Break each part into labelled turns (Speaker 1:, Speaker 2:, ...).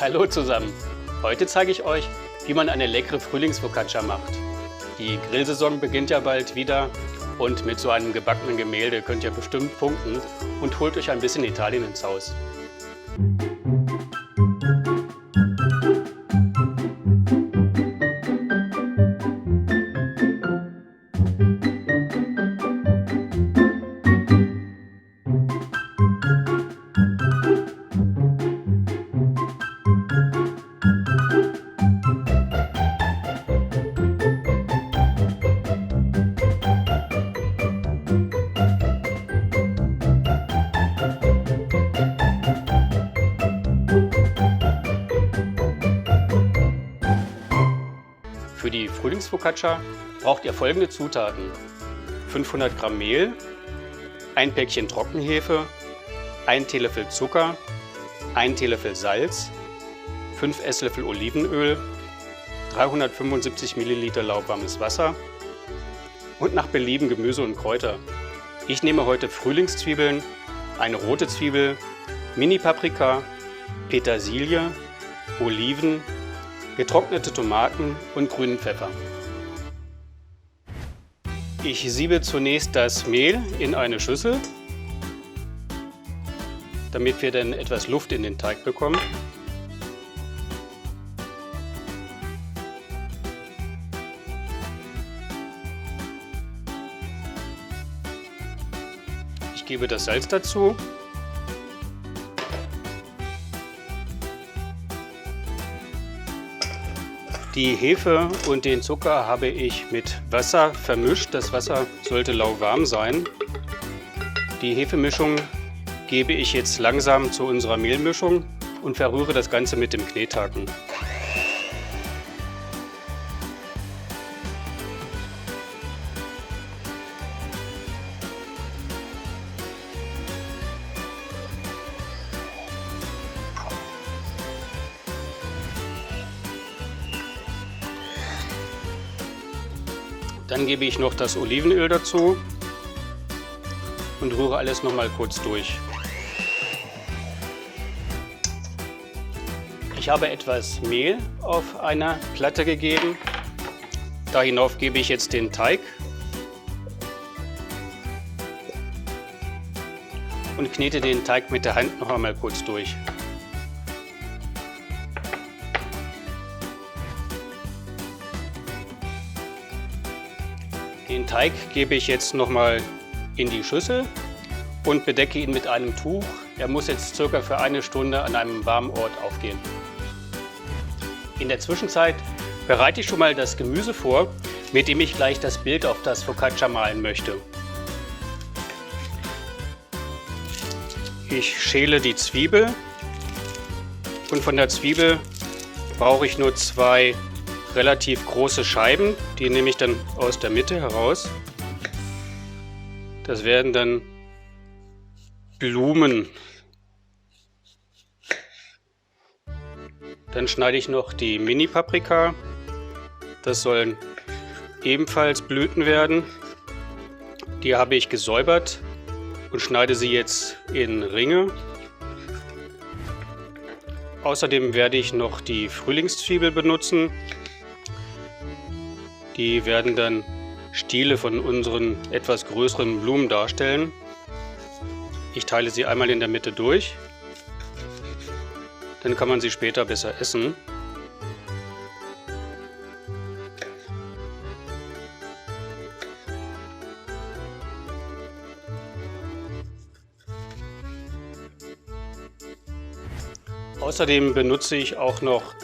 Speaker 1: Hallo zusammen! Heute zeige ich euch, wie man eine leckere Frühlingsfocaccia macht. Die Grillsaison beginnt ja bald wieder und mit so einem gebackenen Gemälde könnt ihr bestimmt punkten und holt euch ein bisschen Italien ins Haus. Für die Frühlingsfocaccia braucht ihr folgende Zutaten: 500 Gramm Mehl, ein Päckchen Trockenhefe, 1 Teelöffel Zucker, 1 Teelöffel Salz, 5 Esslöffel Olivenöl, 375 Milliliter lauwarmes Wasser und nach Belieben Gemüse und Kräuter. Ich nehme heute Frühlingszwiebeln, eine rote Zwiebel, Mini-Paprika, Petersilie, Oliven, getrocknete Tomaten und grünen Pfeffer. Ich siebe zunächst das Mehl in eine Schüssel, damit wir dann etwas Luft in den Teig bekommen. Ich gebe das Salz dazu. Die Hefe und den Zucker habe ich mit Wasser vermischt. Das Wasser sollte lauwarm sein. Die Hefemischung gebe ich jetzt langsam zu unserer Mehlmischung und verrühre das Ganze mit dem Knethaken. Dann gebe ich noch das Olivenöl dazu und rühre alles noch mal kurz durch. Ich habe etwas Mehl auf einer Platte gegeben. Da hinauf gebe ich jetzt den Teig und knete den Teig mit der Hand noch einmal kurz durch. Den Teig gebe ich jetzt noch mal in die Schüssel und bedecke ihn mit einem Tuch. Er muss jetzt circa für eine Stunde an einem warmen Ort aufgehen. In der Zwischenzeit bereite ich schon mal das Gemüse vor, mit dem ich gleich das Bild auf das Focaccia malen möchte. Ich schäle die Zwiebel und von der Zwiebel brauche ich nur 2 relativ große Scheiben, die nehme ich dann aus der Mitte heraus. Das werden dann Blumen. Dann schneide ich noch die Mini-Paprika. Das sollen ebenfalls Blüten werden. Die habe ich gesäubert und schneide sie jetzt in Ringe. Außerdem werde ich noch die Frühlingszwiebel benutzen. Die werden dann Stiele von unseren etwas größeren Blumen darstellen. Ich teile sie einmal in der Mitte durch. Dann kann man sie später besser essen. Außerdem benutze ich auch noch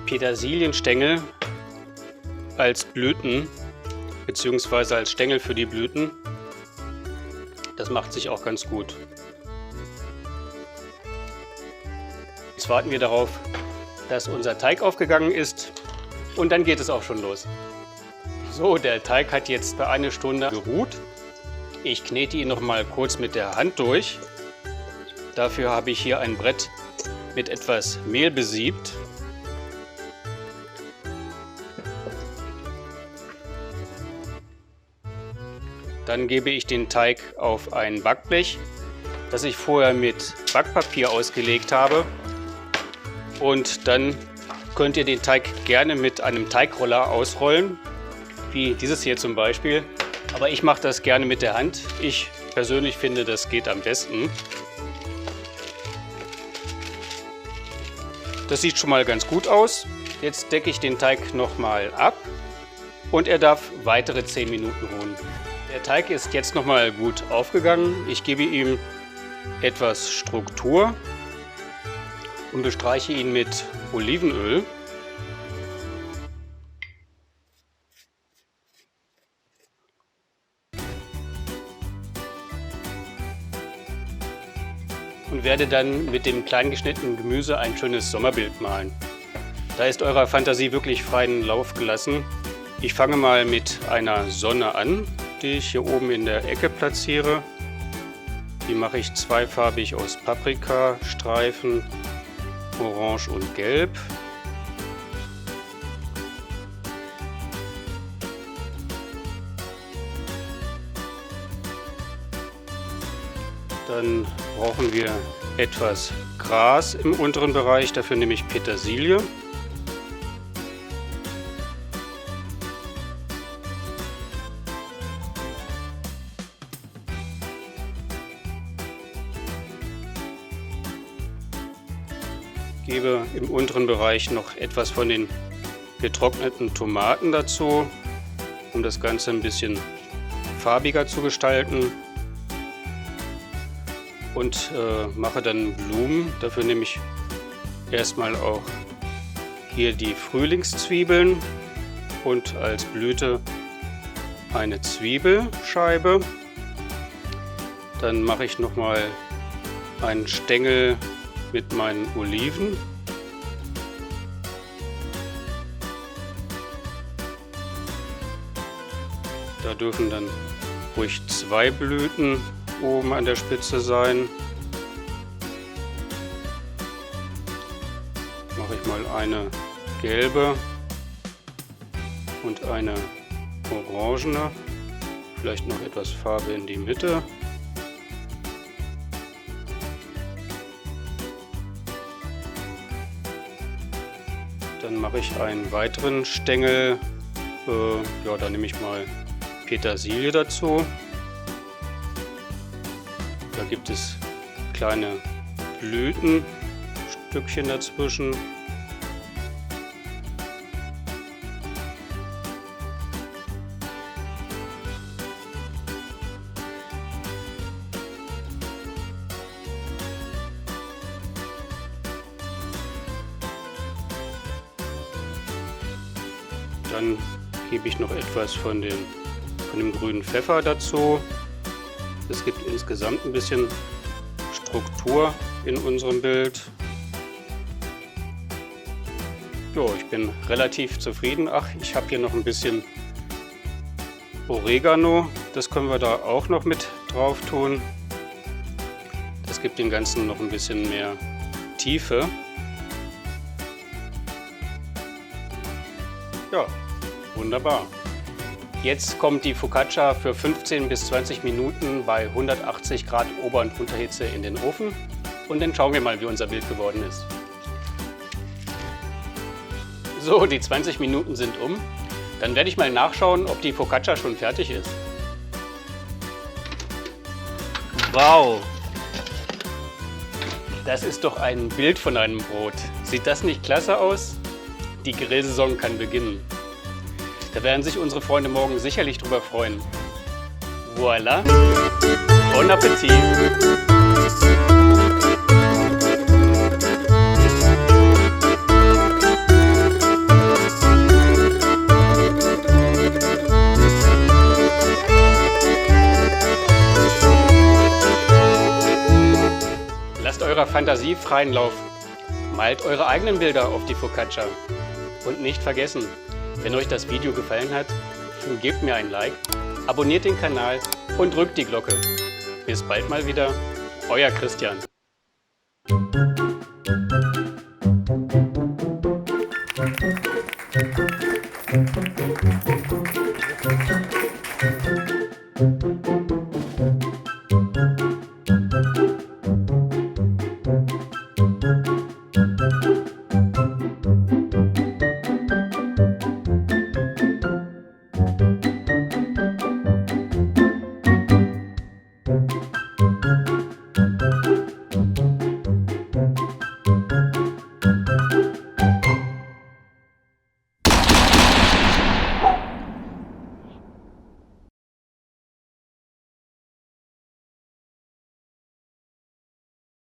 Speaker 1: Petersilienstängel als Blüten bzw. als Stängel für die Blüten. Das macht sich auch ganz gut. Jetzt warten wir darauf, dass unser Teig aufgegangen ist und dann geht es auch schon los. So, der Teig hat jetzt für eine Stunde geruht. Ich knete ihn noch mal kurz mit der Hand durch. Dafür habe ich hier ein Brett mit etwas Mehl besiebt. Dann gebe ich den Teig auf ein Backblech, das ich vorher mit Backpapier ausgelegt habe. Und dann könnt ihr den Teig gerne mit einem Teigroller ausrollen, wie dieses hier zum Beispiel. Aber ich mache das gerne mit der Hand. Ich persönlich finde, das geht am besten. Das sieht schon mal ganz gut aus. Jetzt decke ich den Teig nochmal ab und er darf weitere 10 Minuten ruhen. Der Teig ist jetzt nochmal gut aufgegangen. Ich gebe ihm etwas Struktur und bestreiche ihn mit Olivenöl. Und werde dann mit dem klein geschnittenen Gemüse ein schönes Sommerbild malen. Da ist eurer Fantasie wirklich freien Lauf gelassen. Ich fange mal mit einer Sonne an, die ich hier oben in der Ecke platziere. Die mache ich zweifarbig aus Paprikastreifen, Orange und Gelb. Dann brauchen wir etwas Gras im unteren Bereich, dafür nehme ich Petersilie. Gebe im unteren Bereich noch etwas von den getrockneten Tomaten dazu, um das Ganze ein bisschen farbiger zu gestalten. Und mache dann Blumen. Dafür nehme ich erstmal auch hier die Frühlingszwiebeln und als Blüte eine Zwiebelscheibe. Dann mache ich nochmal einen Stängel mit meinen Oliven. Da dürfen dann ruhig 2 Blüten oben an der Spitze sein. Mache ich mal eine gelbe und eine orangene. Vielleicht noch etwas Farbe in die Mitte. Dann mache ich einen weiteren Stängel. Ja, da nehme ich mal Petersilie dazu. Da gibt es kleine Blütenstückchen dazwischen. Dann gebe ich noch etwas von dem grünen Pfeffer dazu. Es gibt insgesamt ein bisschen Struktur in unserem Bild. Jo, ich bin relativ zufrieden. Ach, ich habe hier noch ein bisschen Oregano. Das können wir da auch noch mit drauf tun. Das gibt dem Ganzen noch ein bisschen mehr Tiefe. Ja, wunderbar. Jetzt kommt die Focaccia für 15 bis 20 Minuten bei 180 Grad Ober- und Unterhitze in den Ofen. Und dann schauen wir mal, wie unser Bild geworden ist. So, die 20 Minuten sind um. Dann werde ich mal nachschauen, ob die Focaccia schon fertig ist. Wow! Das ist doch ein Bild von einem Brot. Sieht das nicht klasse aus? Die Grillsaison kann beginnen. Da werden sich unsere Freunde morgen sicherlich drüber freuen. Voilà! Bon Appetit! Lasst eurer Fantasie freien Lauf. Malt eure eigenen Bilder auf die Focaccia. Und nicht vergessen, wenn euch das Video gefallen hat, gebt mir ein Like, abonniert den Kanal und drückt die Glocke. Bis bald mal wieder, euer Christian.